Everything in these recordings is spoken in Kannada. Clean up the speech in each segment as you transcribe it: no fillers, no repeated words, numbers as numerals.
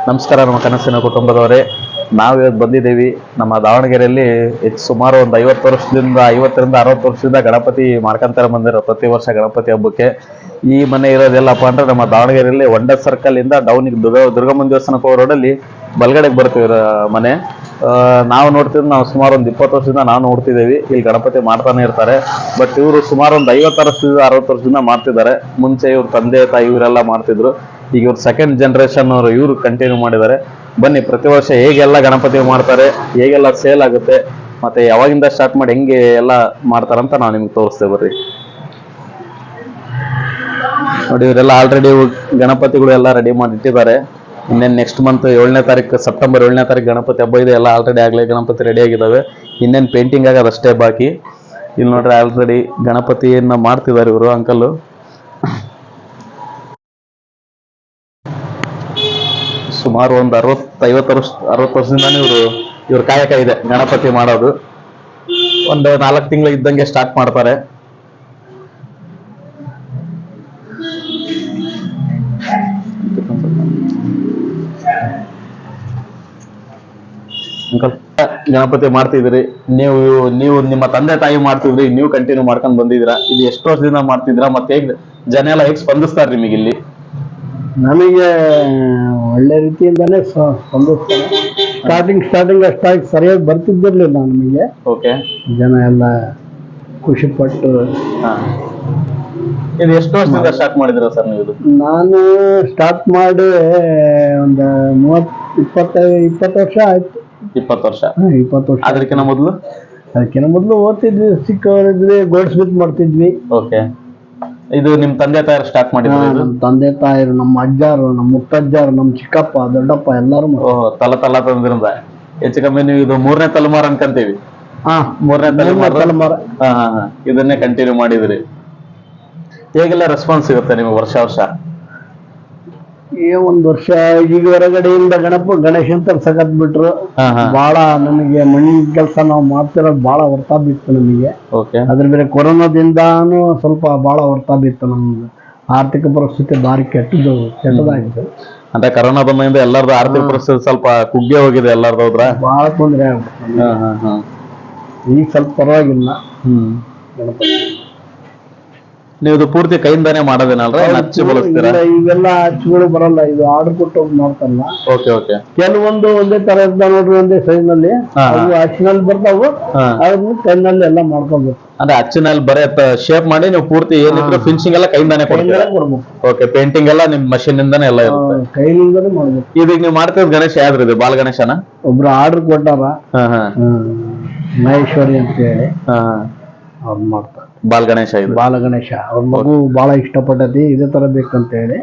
ನಮಸ್ಕಾರ ನಮ್ಮ ಕನಸಿನ ಕುಟುಂಬದವರೇ. ನಾವು ಇವತ್ತು ಬಂದಿದ್ದೀವಿ ನಮ್ಮ ದಾವಣಗೆರೆಯಲ್ಲಿ ಸುಮಾರು ಒಂದು 50ರಿಂದ 60 ವರ್ಷದಿಂದ ಗಣಪತಿ ಮಾಡ್ಕೊಂತಾರೆ ಬಂದಿರೋ ಪ್ರತಿ ವರ್ಷ ಗಣಪತಿ ಹಬ್ಬಕ್ಕೆ. ಈ ಮನೆ ಇರೋದೆಲ್ಲಪ್ಪ ಅಂದ್ರೆ ನಮ್ಮ ದಾವಣಗೆರೆಯಲ್ಲಿ ಒಂಡರ್ ಸರ್ಕಲ್ ಇಂದ ಡೌನ್ ದುರ್ಗಮ್ಮನ ದೇವಸ್ಥಾನಕ್ಕೆ ಹೋಗೋ ರೋಡಲ್ಲಿ ಬಲಗಡೆಗೆ ಬರ್ತೀವಿ ಮನೆ. ನಾವು ನೋಡ್ತಿದ್ವಿ, ನಾವು ಸುಮಾರು ಒಂದು 20 ವರ್ಷದಿಂದ ನಾವು ನೋಡ್ತಿದ್ದೀವಿ ಇಲ್ಲಿ ಗಣಪತಿ ಮಾಡ್ತಾನೆ ಇರ್ತಾರೆ. ಬಟ್ ಇವರು ಸುಮಾರು ಒಂದು 50 ವರ್ಷದಿಂದ 60 ವರ್ಷದಿಂದ ಮಾಡ್ತಿದ್ದಾರೆ. ಮುಂಚೆ ಇವ್ರ ತಂದೆ ತಾಯಿ ಇವರೆಲ್ಲ ಮಾಡ್ತಿದ್ರು. ಈಗ ಇವ್ರು ಸೆಕೆಂಡ್ ಜನರೇಷನ್ ಅವರು ಇವರು ಕಂಟಿನ್ಯೂ ಮಾಡಿದ್ದಾರೆ. ಬನ್ನಿ ಪ್ರತಿ ವರ್ಷ ಹೇಗೆಲ್ಲ ಗಣಪತಿ ಮಾಡ್ತಾರೆ, ಹೇಗೆಲ್ಲ ಸೇಲ್ ಆಗುತ್ತೆ, ಮತ್ತೆ ಯಾವಾಗಿಂದ ಸ್ಟಾರ್ಟ್ ಮಾಡಿ ಹೆಂಗೆ ಎಲ್ಲ ಮಾಡ್ತಾರಂತ ನಾವು ನಿಮ್ಗೆ ತೋರಿಸ್ತೇವೆ. ಬರ್ರಿ ನೋಡಿ, ಇವರೆಲ್ಲ ಆಲ್ರೆಡಿ ಗಣಪತಿಗಳು ಎಲ್ಲ ರೆಡಿ ಮಾಡಿ ಇಟ್ಟಿದ್ದಾರೆ. ಇನ್ನೇನು ನೆಕ್ಸ್ಟ್ ಮಂತ್ 7ನೇ ತಾರೀಕು ಸೆಪ್ಟೆಂಬರ್ 7ನೇ ತಾರೀಕು ಗಣಪತಿ ಹಬ್ಬ ಇದೆ. ಎಲ್ಲ ಆಲ್ರೆಡಿ ಆಗಲೇ ಗಣಪತಿ ರೆಡಿ ಆಗಿದ್ದಾವೆ. ಇನ್ನೇನು ಪೇಂಟಿಂಗ್ ಆಗೋದಷ್ಟೇ ಬಾಕಿ. ಇಲ್ಲಿ ನೋಡ್ರಿ ಆಲ್ರೆಡಿ ಗಣಪತಿಯನ್ನ ಮಾಡ್ತಿದ್ದಾರೆ ಇವರು ಅಂಕಲ್. ಸುಮಾರು ಒಂದು 60 ವರ್ಷದಿಂದಾನೇ ಇವ್ರ ಕಾಯಕ ಇದೆ ಗಣಪತಿ ಮಾಡೋದು. ಒಂದು 4 ತಿಂಗಳು ಇದ್ದಂಗೆ ಸ್ಟಾರ್ಟ್ ಮಾಡ್ತಾರೆ. ಗಣಪತಿ ಮಾಡ್ತಿದ್ರಿ ನೀವು ನಿಮ್ಮ ತಂದೆ ತಾಯಿ ಮಾಡ್ತಿದ್ರಿ, ನೀವು ಕಂಟಿನ್ಯೂ ಮಾಡ್ಕೊಂಡ್ ಬಂದಿದ್ದೀರಾ. ಇದು ಎಷ್ಟು ವರ್ಷದಿಂದ ಮಾಡ್ತಿದ್ದೀರಾ, ಮತ್ತೆ ಹೇಗ್ ಜನ ಎಲ್ಲ ಹೇಗ್ ಸ್ಪಂದಿಸ್ತಾರೆ ನಿಮಗೆ ಇಲ್ಲಿ? ನಮಗೆ ಒಳ್ಳೆ ರೀತಿಯಿಂದಾನೇ ಸ್ಪಂದಿಸ್ತಾರೆ. ಸ್ಟಾರ್ಟಿಂಗ್ ಅಷ್ಟಾಗಿ ಸರಿಯಾಗಿ ಬರ್ತಿದ್ದಿರ್ಲಿಲ್ಲ ನಮಗೆ. ಓಕೆ, ಜನ ಎಲ್ಲ ಖುಷಿ ಪಟ್ಟು. ಇದು ಎಷ್ಟು ವರ್ಷದಿಂದ ಸ್ಟಾರ್ಟ್ ಮಾಡಿದಿರ ಸರ್ ನೀವು? ನಾನು ಸ್ಟಾರ್ಟ್ ಮಾಡಿ ಒಂದು 20 ವರ್ಷ ಆಯ್ತು. 20 ವರ್ಷ? 20 ವರ್ಷ. ಅದಕ್ಕಿಂತ ಮೊದಲು ಓದ್ತಿದ್ವಿ, ಚಿಕ್ಕವರಿದ್ವಿ, ಗೋಲ್ಡ್ ಸ್ಮಿತ್ ಮಾಡ್ತಿದ್ವಿ. ಓಕೆ, ಇದು ನಿಮ್ ತಂದೆ ತಾಯರು ಸ್ಟಾರ್ಟ್ ಮಾಡಿದ್ರು? ನಮ್ಮ ತಂದೆ ತಾಯರು, ನಮ್ಮ ಅಜ್ಜಾರು, ನಮ್ಮ ಮುತ್ತಜ್ಜಾರು, ನಮ್ಮ ಚಿಕ್ಕಪ್ಪ, ದೊಡ್ಡಪ್ಪ ಎಲ್ಲರೂ. ತಲ ತಂದ್ರಿಂದ ಹೆಚ್ಚು ಕಮ್ಮಿ ನೀವು ಇದು 3ನೇ ತಲೆಮಾರು ಅನ್ಕಂತೀವಿ. 3ನೇ ತಲೆಮಾರು ಇದನ್ನೇ ಕಂಟಿನ್ಯೂ ಮಾಡಿದ್ರಿ. ಹೇಗೆಲ್ಲ ರೆಸ್ಪಾನ್ಸ್ ಸಿಗುತ್ತೆ ನಿಮಗೆ ವರ್ಷ? ಒಂದ್ ವರ್ಷ ಈಗ ಹೊರಗಡೆಯಿಂದ ಗಣೇಶ ಅಂತ ಸಗತ್ ಬಿಟ್ರು. ಬಹಳ ನಮಗೆ ಮಣ್ಣಿನ ಕೆಲಸ ನಾವು ಮಾಡ್ತಿರೋದು ಬಹಳ ಹೊರ್ತಾ ಬಿತ್ತು ನಮಗೆ. ಅದ್ರ ಬೇರೆ ಕೊರೋನಾದಿಂದಾನು ಸ್ವಲ್ಪ ಬಹಳ ಹೊರ್ತಾ ಬಿತ್ತು. ನಮ್ದು ಆರ್ಥಿಕ ಪರಿಸ್ಥಿತಿ ಭಾರಿ ಕೆಟ್ಟದಾಗಿತ್ತು. ಅಂದ್ರೆ ಕರೋನಾ ಬಂದಿಂದ ಎಲ್ಲರದು ಆರ್ಥಿಕ ಪರಿಸ್ಥಿತಿ ಸ್ವಲ್ಪ ಕುಗ್ಗಿ ಹೋಗಿದೆ ಎಲ್ಲರದು. ಹೌದ್ರ? ಬಹಳ ತೊಂದರೆ ಆಗ್ಬಿಟ್ಟು ಈಗ ಸ್ವಲ್ಪ ಪರವಾಗಿಲ್ಲ. ಗಣಪತಿ ನೀವು ಪೂರ್ತಿ ಕೈಯಿಂದಾನೇ ಮಾಡೋದೇನಲ್ರ, ಹಚ್ಚಿ ಬಳಸ್ತೀರಾ? ಇವೆಲ್ಲ ಹಚ್ಚುಗಳು ಬರಲ್ಲ, ಇದು ಆರ್ಡರ್ ಕೊಟ್ಟು ಮಾಡ್ತಾರಲ್ಲ. ಕೆಲವೊಂದು ಒಂದೇ ತರ ಇರ್ತಾವ ನೋಡ್ರಿ, ಒಂದೇ ಸೈಜ್ ನಲ್ಲಿ ಹಚ್ಚಿನಲ್ಲಿ ಬರ್ತಾವು. ಅದನ್ನ ಕೈನಲ್ಲಿ ಎಲ್ಲ ಮಾಡ್ಕೊಬೇಕು. ಅಂದ್ರೆ ಹಚ್ಚಿನಲ್ಲಿ ಬರೇ ಶೇಪ್ ಮಾಡಿ ನೀವು ಪೂರ್ತಿ ಏನಿದ್ರು ಫಿನಿಶಿಂಗ್ ಎಲ್ಲ ಕೈಯಿಂದಾನೇ ಕೊಡ್ಬೇಕು. ಓಕೆ, ಪೇಂಟಿಂಗ್ ಎಲ್ಲ ನಿಮ್ ಮಷೀನ್ ಇಂದಾನೆ ಎಲ್ಲ ಇರುತ್ತೆ? ಕೈಲಿಂದಾನೇ ಮಾಡ್ಬೇಕು. ಇದೀಗ ನೀವು ಮಾಡ್ತಿರೋದು ಗಣೇಶ ಯಾವ್ದು? ಇದು ಬಾಲ ಗಣೇಶನ? ಒಬ್ರು ಆರ್ಡರ್ ಕೊಟ್ಟಾರ, ಮಹೇಶ್ವರಿ ಅಂತ ಹೇಳಿ ಅವ್ರು ಮಾಡ್ತಾರೆ. ಬಾಲ ಗಣೇಶ ಇದು? ಬಾಲ ಗಣೇಶ. ಅವ್ರ ಮಗು ಬಹಳ ಇಷ್ಟಪಟ್ಟತಿ, ಇದೇ ತರ ಬೇಕಂತ ಹೇಳಿ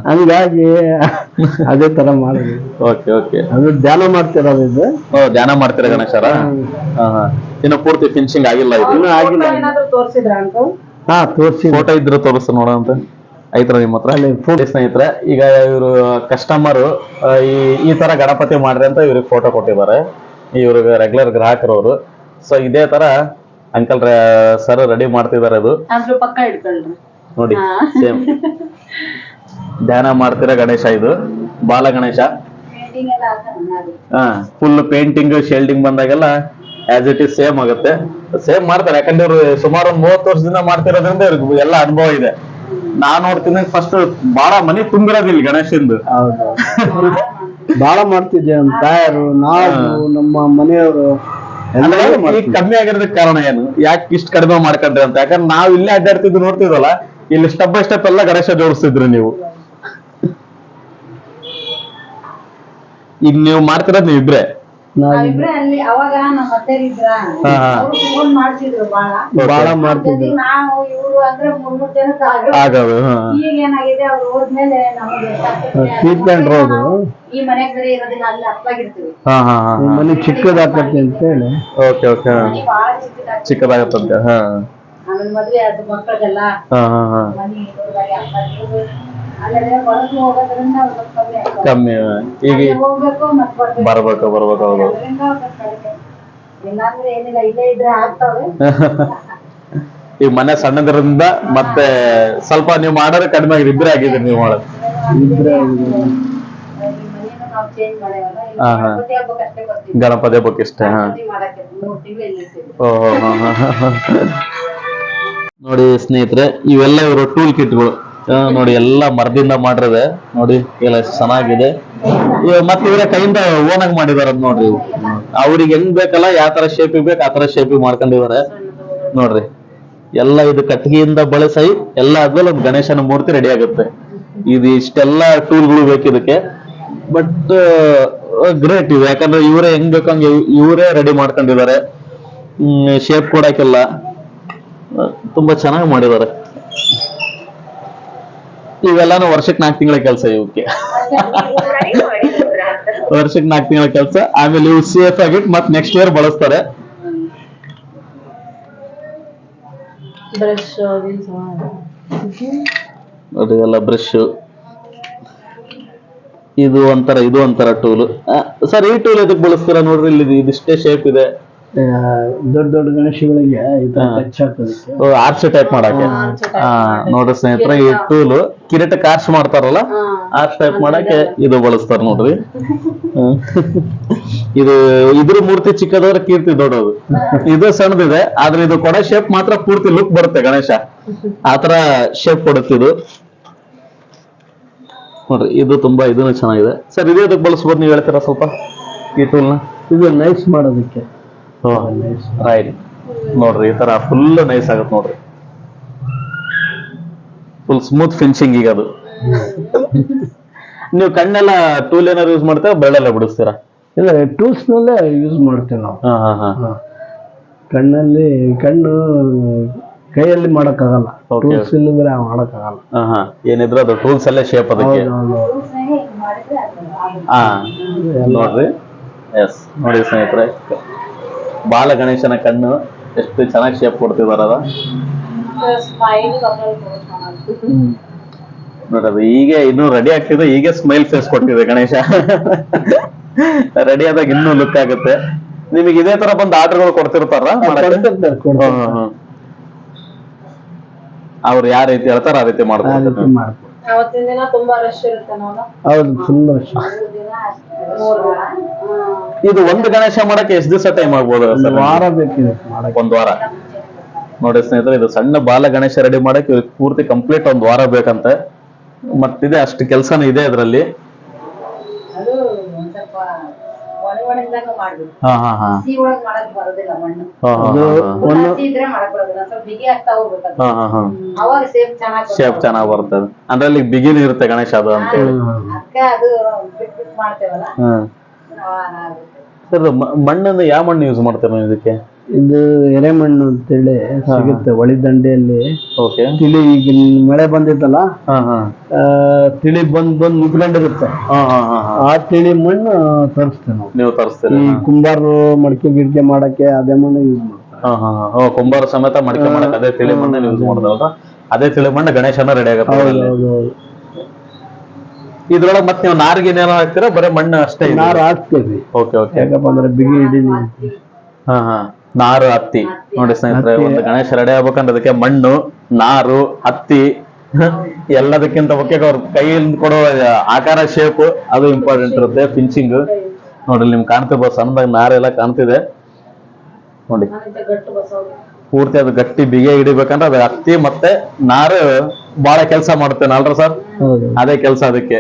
ಹಂಗಾಗಿ ಅದೇ ತರ ಮಾಡಿದ್ವಿ. ಅದು ಧ್ಯಾನ ಮಾಡ್ತಿರೋದು. ಇದು ಧ್ಯಾನ ಮಾಡ್ತೀರ ಗಣೇಶರ? ಇನ್ನು ಪೂರ್ತಿ ಫಿನಿಶಿಂಗ್ ಆಗಿಲ್ಲ? ಇನ್ನೂ ಆಗಿಲ್ಲ. ತೋರಿಸಿ ಫೋಟೋ ಇದ್ರೆ ತೋರಿಸ್ ನೋಡೋಂತ ಐತ್ರ ನಿಮ್ಮ ಹತ್ರ? ಸ್ನೇಹಿತರೆ, ಈಗ ಇವರು ಕಸ್ಟಮರ್ ಈ ತರ ಗಣಪತಿ ಮಾಡ್ರಿ ಅಂತ ಇವ್ರಿಗೆ ಫೋಟೋ ಕೊಟ್ಟಿದ್ದಾರೆ. ಇವ್ರಿಗೆ ರೆಗ್ಯುಲರ್ ಗ್ರಾಹಕರವರು. ಸೊ ಇದೇ ತರ ಅಂಕಲ್ ಸರ್ ರೆಡಿ ಮಾಡ್ತಿದ್ದಾರೆ. ಅದು ನೋಡಿ, ಸೇಮ್ ಧ್ಯಾನ ಮಾಡ್ತಿರೋ ಗಣೇಶ ಇದು, ಬಾಲ ಗಣೇಶ. ಫುಲ್ ಪೇಂಟಿಂಗ್ ಶೇಲ್ಡಿಂಗ್ ಬಂದಾಗೆಲ್ಲ ಆಸ್ ಇಟ್ ಇಸ್ ಸೇಮ್ ಆಗುತ್ತೆ. ಸೇಮ್ ಮಾಡ್ತಾರೆ, ಯಾಕಂದ್ರೆ ಇವ್ರು ಸುಮಾರು 30 ವರ್ಷದಿಂದ ಮಾಡ್ತಿರೋದ್ರಿಂದ ಇವ್ರಿಗೆ ಎಲ್ಲ ಅನುಭವ ಇದೆ. ನಾನ್ ನೋಡ್ತೀನಿ ಫಸ್ಟ್ ಬಹಳ ಮನೆ ತುಂಬಿರೋದಿಲ್ಲ ಗಣೇಶಂದು. ಬಹಳ ಮಾಡ್ತಿದ್ದೆ ನಮ್ಮ ತಾಯರು, ನಾವು, ನಮ್ಮ ಮನೆಯವರು. ಕಮ್ಮಿ ಆಗಿರೋದಕ್ಕೆ ಕಾರಣ ಏನು? ಯಾಕೆ ಇಷ್ಟು ಕಡಿಮೆ ಮಾಡ್ಕೊಂಡ್ರಿ ಅಂತ? ಯಾಕಂದ್ರೆ ನಾವು ಇಲ್ಲೇ ಅಡ್ಡಾಡ್ತಿದ್ದು ನೋಡ್ತಿದ್ವಲ್ಲ, ಇಲ್ಲಿ ಸ್ಟೆಪ್ ಬೈ ಸ್ಟೆಪ್ ಎಲ್ಲ ಗಣೇಶ ಜೋಡಿಸ್ತಿದ್ರು ನೀವು. ಈಗ ನೀವು ಮಾಡ್ತಿರೋದು ನೀವು ಇಬ್ರೆ? ಬಹಳ ಮಾಡ್ತಿದ್ರು. ಟ್ರೀಟ್ಮೆಂಟ್ ರೋದು ಮನೆ ಚಿಕ್ಕದಾಗತ್ತೆ ಅಂತ ಹೇಳಿ. ಚಿಕ್ಕದಾಗತ್ತಂತೆ. ಕಮ್ಮಿ ಈಗ ಬರ್ಬೇಕು. ಹೌದು. ಈ ಮನೆ ಸಣ್ಣದ್ರಿಂದ ಮತ್ತೆ ಸ್ವಲ್ಪ ನೀವು ಮಾಡೋದು ಕಡಿಮೆ ಆಗಿದೆ. ಇಬ್ಬರೇ ಆಗಿದ್ದೀರಿ ನೀವು ಮಾಡೋದು? ನಾವು ಚೇಂಜ್ ಮಾಡೇವಲ್ಲ ಇಲ್ಲಿ ಹಾ, ಹಾ. ಗಣಪತಿ ಹಬ್ಬಕ್ಕೆ ಅಷ್ಟೇ ಬರ್ತೀವಿ. ಗಣಪತಿ ಹಬ್ಬಕ್ಕೆ ಇಷ್ಟೇ. ಹಾ ಗಣಪತಿ ಮಾಡಕ್ಕೆ 3 ತಿಂಗಳು ಇಲ್ಲಿ ಇರ್ತೀವಿ. ಓಹೋ ನೋಡಿ ಸ್ನೇಹಿತರೆ, ಇವೆಲ್ಲ ಇವರು ಟೂಲ್ ಕಿಟ್ಗಳು ನೋಡಿ, ಎಲ್ಲ ಮರದಿಂದ ಮಾಡಿರೋದೆ ನೋಡಿ, ಎಲ್ಲ ಎಷ್ಟ್ ಚೆನ್ನಾಗಿದೆ. ಮತ್ತೆ ಇವರ ಕೈಯಿಂದ ಓನ್ ಆಗಿ ಮಾಡಿದಾರ ನೋಡ್ರಿ ಇವು. ಅವ್ರಿಗೆ ಹೆಂಗ್ ಬೇಕಲ್ಲ, ಯಾವ ತರ ಶೇಪ್ ಬೇಕು ಆ ತರ ಶೇಪ್ ಮಾಡ್ಕೊಂಡಿದ್ದಾರೆ ನೋಡ್ರಿ. ಎಲ್ಲ ಇದು ಕಟ್ಟಿಗೆಯಿಂದ ಬಳಸಿ ಎಲ್ಲ ಆದ್ಮೇಲೆ ಒಂದು ಗಣೇಶನ ಮೂರ್ತಿ ರೆಡಿ ಆಗುತ್ತೆ. ಇದು ಇಷ್ಟೆಲ್ಲ ಟೂಲ್ಗಳು ಬೇಕು ಇದಕ್ಕೆ. ಬಟ್ ಗ್ರೇಟ್ ಇವು, ಯಾಕಂದ್ರೆ ಇವರೇ ಹೆಂಗ್ ಬೇಕಂಗೆ ಇವರೇ ರೆಡಿ ಮಾಡ್ಕೊಂಡಿದ್ದಾರೆ. ಶೇಪ್ ಕೊಡಕ್ಕೆಲ್ಲ ತುಂಬಾ ಚೆನ್ನಾಗಿ ಮಾಡಿದ್ದಾರೆ. ಇವೆಲ್ಲಾನು ವರ್ಷಕ್ಕೆ 4 ತಿಂಗಳ ಕೆಲಸ ಇವಕ್ಕೆ. ವರ್ಷಕ್ಕೆ 4 ತಿಂಗಳ ಕೆಲಸ. ಆಮೇಲೆ ಇವು ಸೇಫ್ ಆಗಿಟ್ಟು ಮತ್ತೆ ನೆಕ್ಸ್ಟ್ ಇಯರ್ ಬಳಸ್ತಾರೆ. ಅದೆಲ್ಲ ಬ್ರಷ್. ಇದು ಒಂಥರ ಟೂಲ್. ಸರ್, ಈ ಟೂಲ್ ಎದಕ್ಕೆ ಬಳಸ್ತೀರಾ ನೋಡ್ರಿ, ಇಲ್ಲಿ ಇದಿಷ್ಟೇ ಶೇಪ್ ಇದೆ. ದೊಡ್ಡ ದೊಡ್ಡ ಗಣೇಶಗಳಿಗೆ ಟಚ್ ಹಾಕೋದಕ್ಕೆ, ಆರ್ಚ್ ಟೈಪ್ ಮಾಡಕ್ಕೆ. ನೋಡ್ರಿ ಸ್ನೇಹಿತರೆ, ಈ ಟೂಲ್ ಕಿರೀಟಕ್ಕೆ ಆರ್ಚ್ ಮಾಡ್ತಾರಲ್ಲ, ಆರ್ಚ್ ಟೈಪ್ ಮಾಡಕ್ಕೆ ಇದು ಬಳಸ್ತಾರ ನೋಡ್ರಿ. ಇದ್ರ ಮೂರ್ತಿ ಚಿಕ್ಕದವ್ರ ಕೀರ್ತಿ ದೊಡ್ಡದು. ಇದು ಸಣ್ಣದಿದೆ, ಆದ್ರೆ ಇದು ಕೊಡೋ ಶೇಪ್ ಮಾತ್ರ ಪೂರ್ತಿ ಲುಕ್ ಬರುತ್ತೆ ಗಣೇಶ. ಆತರ ಶೇಪ್ ಕೊಡುತ್ತಿದ್ದು ನೋಡ್ರಿ. ಇದು ತುಂಬಾ ಇದನ್ನು ಚೆನ್ನಾಗಿದೆ. ಸರ್, ಇದೇ ಅದಕ್ಕೆ ಬಳಸ್ಬೋದು, ನೀವು ಹೇಳ್ತೀರಾ ಸ್ವಲ್ಪ ಈ ಟೂಲ್ನ? ಇದು ನೈಸ್ ಮಾಡೋದಕ್ಕೆ. ರೈಟ್ ನೋಡ್ರಿ, ಈ ತರ ಫುಲ್ ನೈಸ್ ಆಗುತ್ತೆ ನೋಡ್ರಿ. Full smooth finishing. ಈಗ ಅದು ನೀವು ಕಣ್ಣೆಲ್ಲ ಟೂಲ್ ಏನಾದ್ರು ಯೂಸ್ ಮಾಡ್ತೀರಾ, ಬೆರಳೆಲ್ಲ ಬಿಡಿಸ್ತೀರಾ? ಇಲ್ಲ, ಟೂಲ್ಸ್ ನಲ್ಲೇ ಯೂಸ್ ಮಾಡ್ತೇವೆ ನಾವು. ಕಣ್ಣು ಕೈಯಲ್ಲಿ ಮಾಡಕ್ಕಾಗಲ್ಲ, ಟೂಲ್ಸ್ ಇಲ್ಲಂದ್ರೆ ಮಾಡಕ್ಕಾಗಲ್ಲ. ಏನಿದ್ರು ಅದು ಟೂಲ್ಸ್ ಅಲ್ಲೇ ಶೇಪ್ ಅದಕ್ಕೆ. ನೋಡ್ರಿ, ಎಸ್ ನೋಡಿ ಸ್ನೇಹಿತರೆ, ಬಾಲ ಗಣೇಶನ ಕಣ್ಣು ಎಷ್ಟು ಚೆನ್ನಾಗಿ ಶೇಪ್ ಕೊಡ್ತಿದಾರ. ನೋಡ್ರಿ, ಅದು ಈಗ ಇನ್ನೂ ರೆಡಿ ಆಗ್ತಿದೆ, ಈಗ ಸ್ಮೈಲ್ ಫೇಸ್ ಕೊಡ್ತಿದೆ ಗಣೇಶ. ರೆಡಿ ಆದಾಗ ಇನ್ನೂ ಲುಕ್ ಆಗುತ್ತೆ. ನಿಮಗೆ ಇದೇ ತರ ಬಂದು ಆರ್ಡರ್ಗಳು ಕೊಡ್ತಿರ್ತಾರ? ಅವ್ರು ಯಾವ ರೀತಿ ಹೇಳ್ತಾರ ಆ ರೀತಿ ಮಾಡ್ತಾರೆ. ಅವತ್ತಿನ ದಿನ ತುಂಬಾ ರಶ್ ಇರುತ್ತೆ. ಹೌದು, ಫುಲ್ ರಶ್. ಇದು ಒಂದು ಗಣೇಶ ಮಾಡಕ್ಕೆ ಎಷ್ಟು ದಿವಸ ಟೈಮ್ ಆಗ್ಬೋದು? ವಾರ ಬೇಕಿದೆ. ಒಂದ್ ವಾರ. ನೋಡಿ ಸ್ನೇಹಿತರೆ, ಇದು ಸಣ್ಣ ಬಾಲ ಗಣೇಶ ರೆಡಿ ಮಾಡಕ್ಕೆ ಪೂರ್ತಿ ಕಂಪ್ಲೀಟ್ ಒಂದ್ ವಾರ ಬೇಕಂತೆ. ಮತ್ತಿದೆ ಅಷ್ಟು ಕೆಲಸನೂ ಇದೆ ಅದರಲ್ಲಿ. ಶೇಪ್ ಚೆನ್ನಾಗಿ ಬರ್ತದೆ ಅಂದ್ರೆ ಅಲ್ಲಿ ಬಿಗಿನ್ ಇರುತ್ತೆ ಗಣೇಶ ಅದು ಅಂತ ಹೇಳಿ. ಸರ್, ಮಣ್ಣನ್ನು ಯಾವ ಮಣ್ಣು ಯೂಸ್ ಮಾಡ್ತಾರೆ ನೀವು ಇದಕ್ಕೆ? ಇದು ಎರೆಮಣ್ಣು ಅಂತೇಳಿ ಸಿಗುತ್ತೆ ಒಳಿದಂಡೆಯಲ್ಲಿ. ತಿಳಿ ಈಗ ಮಳೆ ಬಂದಿತ್ತಲ್ಲ, ತಿಳಿ ಬಂದ್ ನಿಂತ್ಕೊಂಡಿರುತ್ತೆ. ಆ ತಿಳಿ ಮಣ್ಣು ತರಿಸ್ತೇವೆ ನಾವು. ನೀವು ತರಿಸ್ತೀರಿ? ಈ ಕುಂಬಾರರು ಮಡಿಕೆ ಗಿಡಕೆ ಮಾಡಕ್ಕೆ ಅದೇ ಮಣ್ಣು ಯೂಸ್ ಮಾಡ್ತಾರೆ. ಕುಂಬಾರ ಸಮೇತ ಮಡಿಕೆ ಮಾಡಕ್ಕೆ ಅದೇ ತಿಳಿ ಮಣ್ಣು ಯೂಸ್ ಮಾಡೋದಲ್ಲ. ಅದೇ ತಿಳಿ ಮಣ್ಣು ಗಣೇಶನ ರೆಡಿ ಆಗುತ್ತೆ. ಇದ್ರೊಳಗೆ ಮತ್ತೆ ನೀವು ನಾರಿಗೆ ಏನಾರು ಹಾಕ್ತೀರಾ, ಬರೀ ಮಣ್ಣು ಅಷ್ಟೇ? ನಾರು ಹಾಕ್ತೇವೆ. ಯಾಕಪ್ಪ ಅಂದ್ರೆ ಬಿಗಿ ಹಿಡೀನಿ. ನಾರು, ಹತ್ತಿ. ನೋಡಿ ಸ್ನೇಹಿತರೆ, ಒಂದು ಗಣೇಶ ರೆಡಿ ಆಗ್ಬೇಕಂದ್ರೆ ಅದಕ್ಕೆ ಮಣ್ಣು, ನಾರು, ಹತ್ತಿ ಎಲ್ಲದಕ್ಕಿಂತ ಮುಖ್ಯ ಅವ್ರ ಕೈಯಿಂದ ಕೊಡೋ ಆಕಾರ, ಶೇಪ್ ಅದು ಇಂಪಾರ್ಟೆಂಟ್ ಇರುತ್ತೆ. ಫಿನಿಶಿಂಗ್ ನೋಡಿ, ನಿಮ್ಗೆ ಕಾಣ್ತಿರ್ಬೋದು, ಸಣ್ಣದಾಗಿ ನಾರೆಲ್ಲ ಕಾಣ್ತಿದೆ ನೋಡಿ. ಪೂರ್ತಿ ಅದು ಗಟ್ಟಿ ಬಿಗಿ ಹಿಡಿಬೇಕಂದ್ರೆ ಅದು ಹತ್ತಿ ಮತ್ತೆ ನಾರು ಬಹಳ ಕೆಲಸ ಮಾಡುತ್ತೇನೆ ಅಲ್ರ ಸರ್? ಅದೇ ಕೆಲಸ ಅದಕ್ಕೆ.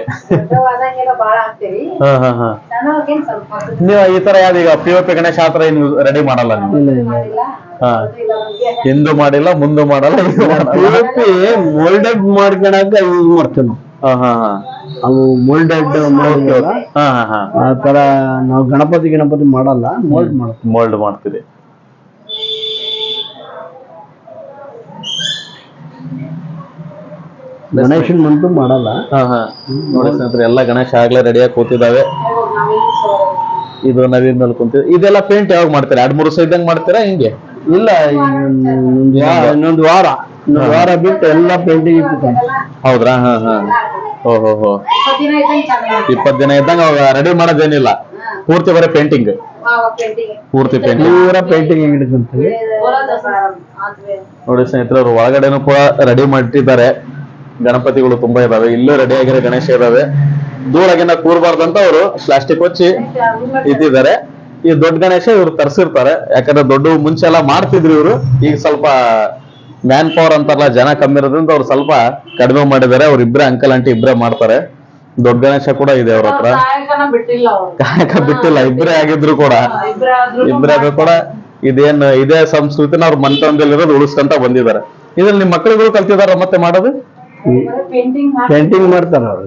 ನೀವು ಈ ತರ ಯಾವ್ದೀಗ POP ಗಣೇಶ ಆತರ ಏನು ರೆಡಿ ಮಾಡಲ್ಲ ನೀವು? ಹಿಂದೂ ಮಾಡಿಲ್ಲ, ಮುಂದೆ ಮಾಡಲ್ಲ. ಮೋಲ್ಡೆಡ್ ಮಾಡ್ಕೊಳಕ ಯೂಸ್ ಮಾಡ್ತೇವೆ ನಾವು. ಅವು ಮೋಲ್ಡೆಡ್ ಆ ತರ ನಾವು ಗಣಪತಿ ಮಾಡಲ್ಲ, ಮೋಲ್ಡ್ ಮಾಡ್ತೀವಿ. ಗಣೇಶನ್ ಮಂತು ಮಾಡಲ್ಲ. ನೋಡಿ ಸ್ನೇಹಿತರೆ, ಎಲ್ಲ ಗಣೇಶ ಆಗ್ಲೇ ರೆಡಿಯಾಗಿ ಕೂತಿದ್ದಾವೆ. ಇದು ನವೀನ್ ಮೇಲೆ ಕುಂತಿದೆ. ಇದೆಲ್ಲ ಪೇಂಟ್ ಯಾವಾಗ ಮಾಡ್ತೀರಾ? 2-3 ದಿವಸ ಇದ್ದಂಗೆ ಮಾಡ್ತೀರಾ ಹಿಂಗೆ? ಇಲ್ಲ, ಇನ್ನೊಂದು ವಾರ ಬಿಟ್ಟು ಎಲ್ಲ ಪೇಂಟಿಂಗ್ ಇಟ್ಟಿರ್ತಾನೆ. ಹೌದ್ರಾ? ಓಹೋ 20 ದಿನ ಇದ್ದಂಗ ರೆಡಿ ಮಾಡೋದೇನಿಲ್ಲ, ಪೂರ್ತಿ ಬರೀ ಪೇಂಟಿಂಗ್. ಪೂರ್ತಿ ಪೇಂಟಿಂಗ್ ಹಿಡಿದಂತೀವಿ. ನೋಡಿ ಸ್ನೇಹಿತರೆ, ಅವ್ರು ಒಳಗಡೆನೂ ಕೂಡ ರೆಡಿ ಮಾಡಿಟ್ಟಿದ್ದಾರೆ. ಗಣಪತಿಗಳು ತುಂಬಾ ಇದಾವೆ. ಇಲ್ಲೂ ರೆಡಿ ಆಗಿರೋ ಗಣೇಶ ಇದಾವೆ. ಧೂಳಾಗಿನ ಕೂರ್ಬಾರ್ದಂತ ಅವರು ಪ್ಲಾಸ್ಟಿಕ್ ಹೊಚ್ಚಿ ಇಟ್ಟಿದ್ದಾರೆ. ಈ ದೊಡ್ಡ ಗಣೇಶ ಇವ್ರು ತರಿಸಿರ್ತಾರೆ, ಯಾಕಂದ್ರೆ ದೊಡ್ಡ ಮುಂಚೆ ಎಲ್ಲ ಮಾಡ್ತಿದ್ರು ಇವರು. ಈಗ ಸ್ವಲ್ಪ ಮ್ಯಾನ್ ಪವರ್ ಅಂತಾರಲ್ಲ, ಜನ ಕಮ್ಮಿ ಇರೋದ್ರಿಂದ ಅವ್ರು ಸ್ವಲ್ಪ ಕಡಿಮೆ ಮಾಡಿದ್ದಾರೆ. ಅವ್ರ ಇಬ್ರೇ ಅಂಕಲ್ ಆಂಟಿ ಇಬ್ರೇ ಮಾಡ್ತಾರೆ. ದೊಡ್ಡ ಗಣೇಶ ಕೂಡ ಇದೆ ಅವ್ರ ಹತ್ರ. ಬಿಟ್ಟಿಲ್ಲ ಅವ್ರು. ಕಾಯಕ ಬಿಟ್ಟಿಲ್ಲ, ಇಬ್ರೇ ಆಗಿದ್ರು ಕೂಡ. ಇಬ್ರೇ ಆದ್ರೂ ಕೂಡ ಇದೇ ಸಂಸ್ಕೃತಿನ ಅವ್ರ ಮನೆತನದಲ್ಲಿರೋದು ಉಳಿಸ್ಕೊಂತ ಬಂದಿದ್ದಾರೆ. ಇದ್ರಲ್ಲಿ ನಿಮ್ ಮಕ್ಕಳುಗಳು ಕಲ್ತಿದಾರ ಮತ್ತೆ ಮಾಡೋದು? ಪೇಂಟಿಂಗ್ ಮಾಡ್ತಾರ ಅವ್ರು.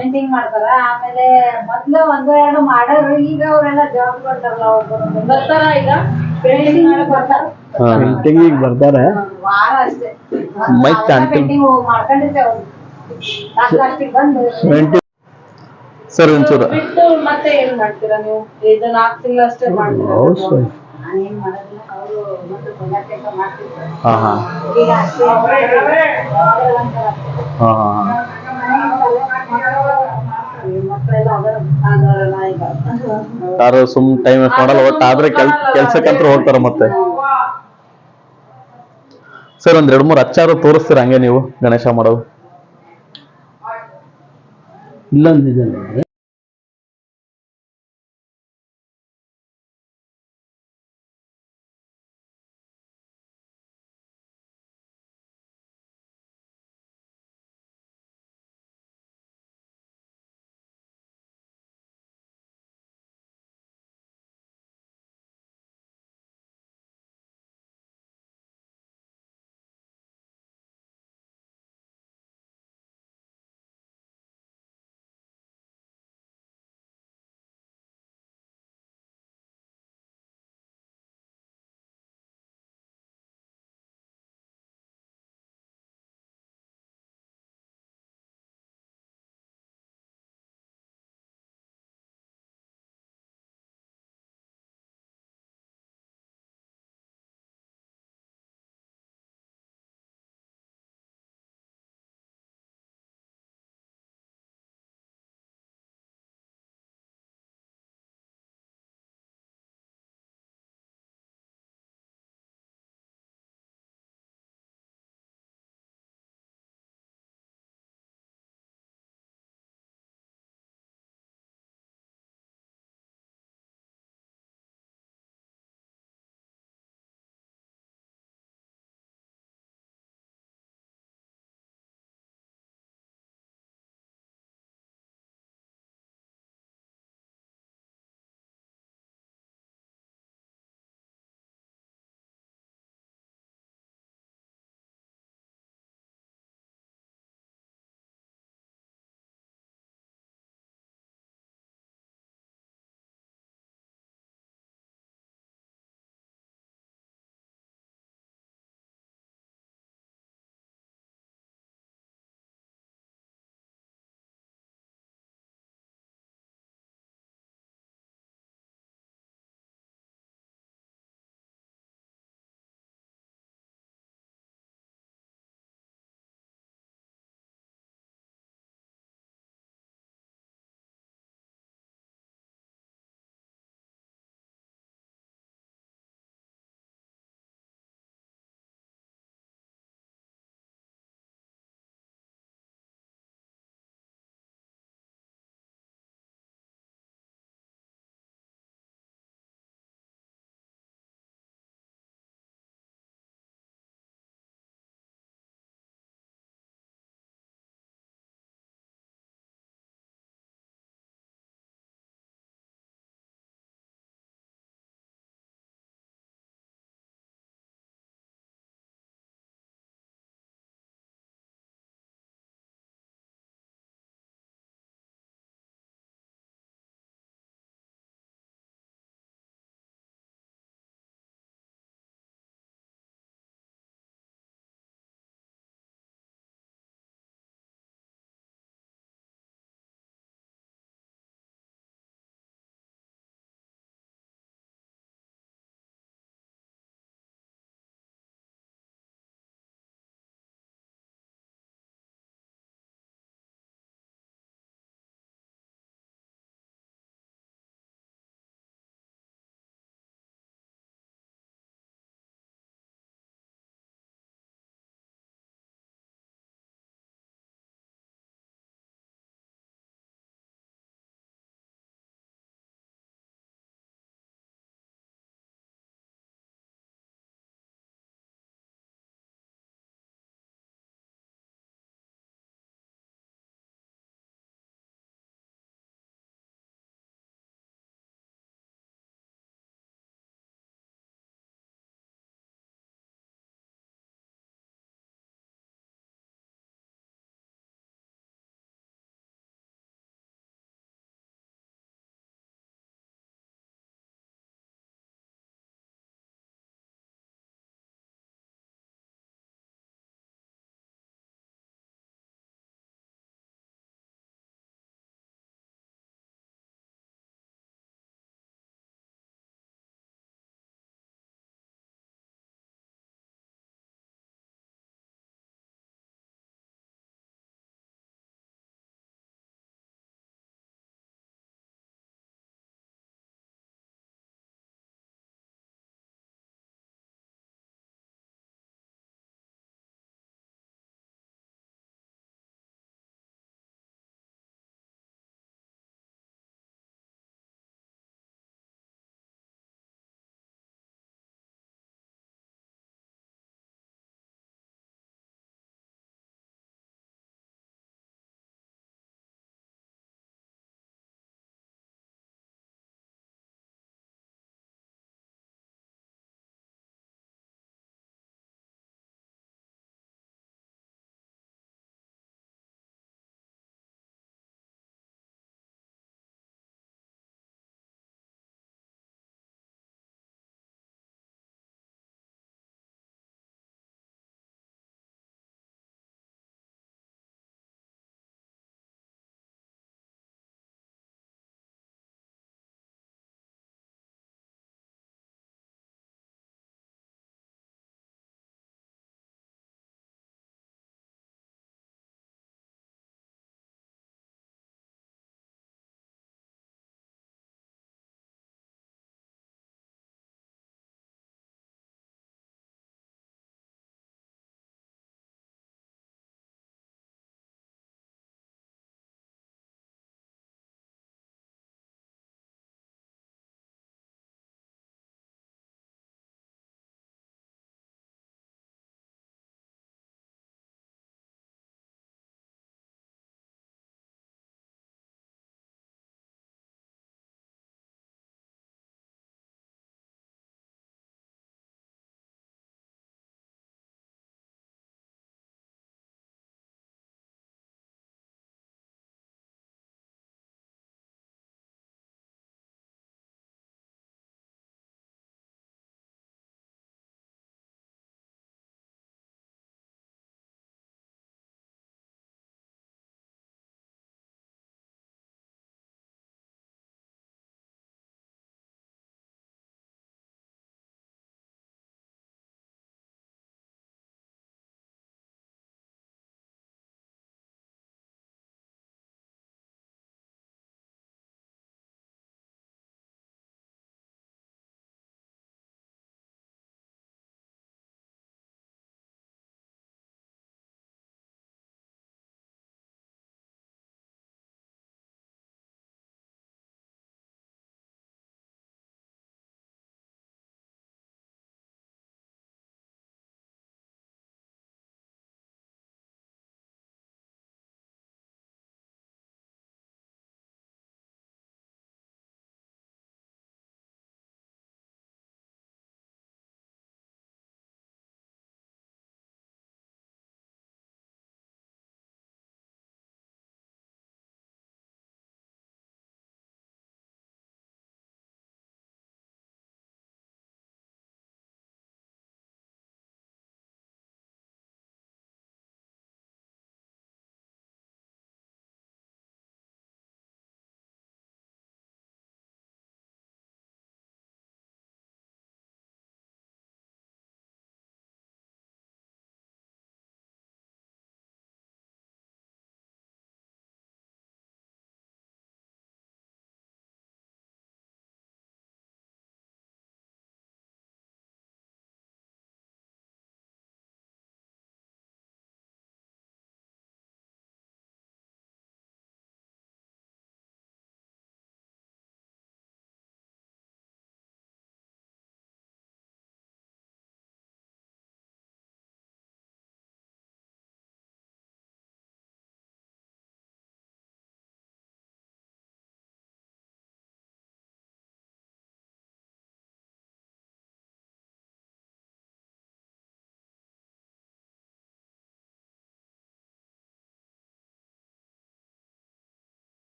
ಪೇಂಟಿಂಗ್ ಮಾಡ್ತಾರ. ಆಮೇಲೆ ಮೊದ್ಲು ಒಂದು ಎರಡು ಮಾಡೋರು, ಈಗ ಅವರೆಲ್ಲ ಜಾಬ್ ಕೊಡ್ತಾರಲ್ಲ, ಬರ್ತಾರ ಈಗ ಪೇಂಟಿಂಗ್ ಮಾಡಕ್ ಬರ್ತಾರ. ಪೇಂಟಿಂಗ್ ಬರ್ತಾರೆ. ವಾರ ಅಷ್ಟೇ ಮೈಕ್ ಪೇಂಟಿಂಗ್ ಮಾಡ್ಕೊಂಡಿರ್ತೇವೆ ಅವ್ರು. ಲಾಸ್ಟಿಗೆ ಬಂದು ಸರ್ ಒಂಚೂರು ಬಿಟ್ಟು ಮತ್ತೆ ಏನ್ ಮಾಡ್ತೀರಾ ನೀವು? ಇದು 4 ತಿಂಗಳು ಅಷ್ಟೇ ಮಾಡ್ತೀರಾ? ನಾನೇನ್ ಮಾಡೋದಿಲ್ಲ, ಅವರು ಮತ್ತೆ ಪದಾರ್ಥ ಮಾಡ್ತಿರ್ತಾರೆ. ಈಗ ಅಷ್ಟೇ ಮಕ್ಕಳೆಲ್ಲ ಯಾರು ಸುಮ್ ಟೈಮ್ ವೇಸ್ಟ್ ಮಾಡಲ್ಲ. ಒಟ್ಟು ಆದ್ರೆ ಕೆಲ್ಸಕ್ಕಂತೂ ಹೋಗ್ತಾರ. ಮತ್ತೆ ಸರ್ ಒಂದ್ 2-3 ಅಚ್ಚಾರು ತೋರಿಸ್ತೀರ ಹಂಗೆ ನೀವು ಗಣೇಶ ಮಾಡೋದು? ಇಲ್ಲೊಂದಿದೆ